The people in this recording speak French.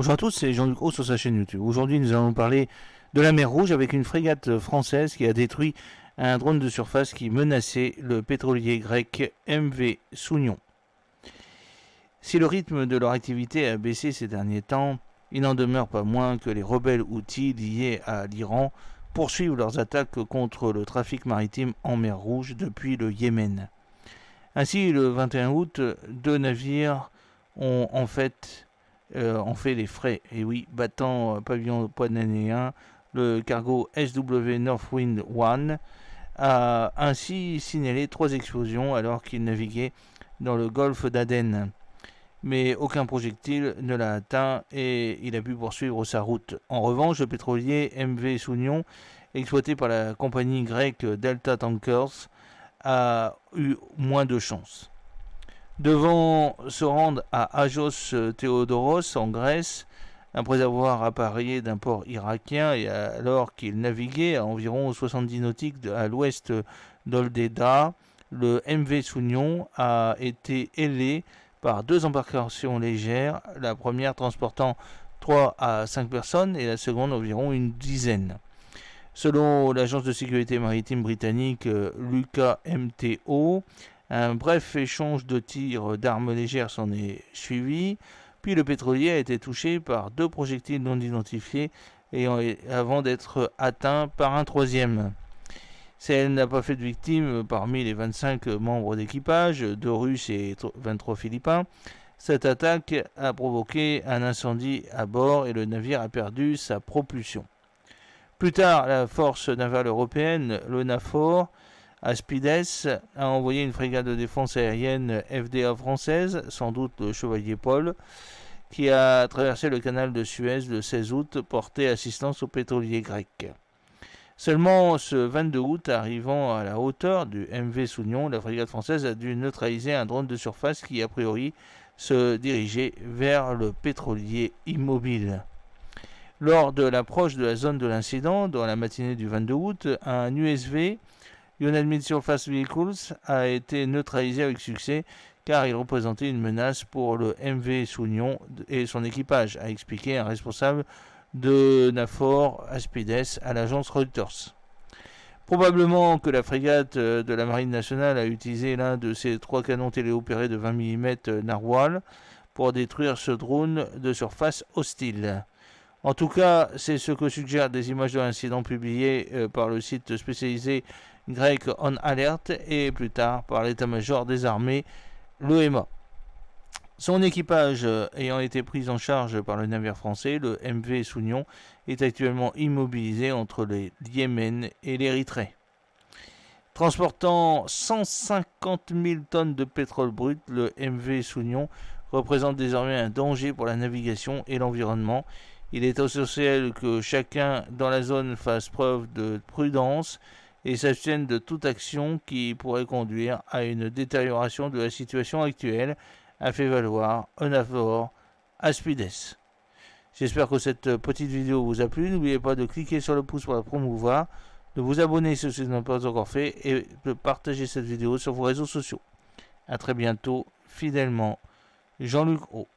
Bonjour à tous, c'est Jean-Luc Haut sur sa chaîne YouTube. Aujourd'hui, nous allons parler de la mer Rouge avec une frégate française qui a détruit un drone de surface qui menaçait le pétrolier grec MV Sounion. Si le rythme de leur activité a baissé ces derniers temps, il n'en demeure pas moins que les rebelles houthis liés à l'Iran poursuivent leurs attaques contre le trafic maritime en mer Rouge depuis le Yémen. Ainsi, le 21 août, deux navires ont fait les frais. Et oui, battant pavillon panaméen, le cargo SW Northwind 1 a ainsi signalé 3 explosions alors qu'il naviguait dans le golfe d'Aden. Mais aucun projectile ne l'a atteint et il a pu poursuivre sa route. En revanche, le pétrolier MV Sounion, exploité par la compagnie grecque Delta Tankers, a eu moins de chance. Devant se rendre à Ajos Théodoros en Grèce, après avoir appareillé d'un port irakien et alors qu'il naviguait à environ 70 nautiques à l'ouest d'Oldeda, le MV Sounion a été ailé par 2 embarcations légères, la première transportant 3 à 5 personnes et la seconde environ une dizaine. Selon l'agence de sécurité maritime britannique l'UKMTO, un bref échange de tirs d'armes légères s'en est suivi, puis le pétrolier a été touché par 2 projectiles non identifiés avant d'être atteint par un troisième. Elle n'a pas fait de victimes parmi les 25 membres d'équipage, 2 Russes et 23 Philippins. Cette attaque a provoqué un incendie à bord et le navire a perdu sa propulsion. Plus tard, la force navale européenne, l'EUNAVFOR Aspides, a envoyé une frégate de défense aérienne FDA française, sans doute le Chevalier Paul, qui a traversé le canal de Suez le 16 août, porté assistance aux pétroliers grecs. Seulement ce 22 août, arrivant à la hauteur du MV Sounion, la frégate française a dû neutraliser un drone de surface qui, a priori, se dirigeait vers le pétrolier immobile. Lors de l'approche de la zone de l'incident, dans la matinée du 22 août, un USV, Unit Mid Surface Vehicles, a été neutralisé avec succès car il représentait une menace pour le MV Sounion et son équipage, a expliqué un responsable de NAFOR Aspides à l'agence Reuters. Probablement que la frégate de la Marine nationale a utilisé l'un de ses 3 canons téléopérés de 20 mm Narwhal pour détruire ce drone de surface hostile. En tout cas, c'est ce que suggèrent des images de l'incident publiées par le site spécialisé grec On Alert et plus tard par l'état-major des armées, l'EMA. Son équipage ayant été pris en charge par le navire français, le MV Sounion est actuellement immobilisé entre le Yémen et l'Érythrée. Transportant 150 000 tonnes de pétrole brut, le MV Sounion représente désormais un danger pour la navigation et l'environnement. Il est essentiel que chacun dans la zone fasse preuve de prudence et s'abstienne de toute action qui pourrait conduire à une détérioration de la situation actuelle, a fait valoir EUNAVFOR Aspides. J'espère que cette petite vidéo vous a plu. N'oubliez pas de cliquer sur le pouce pour la promouvoir, de vous abonner si ce n'est pas encore fait et de partager cette vidéo sur vos réseaux sociaux. A très bientôt, fidèlement, Jean-Luc Haut.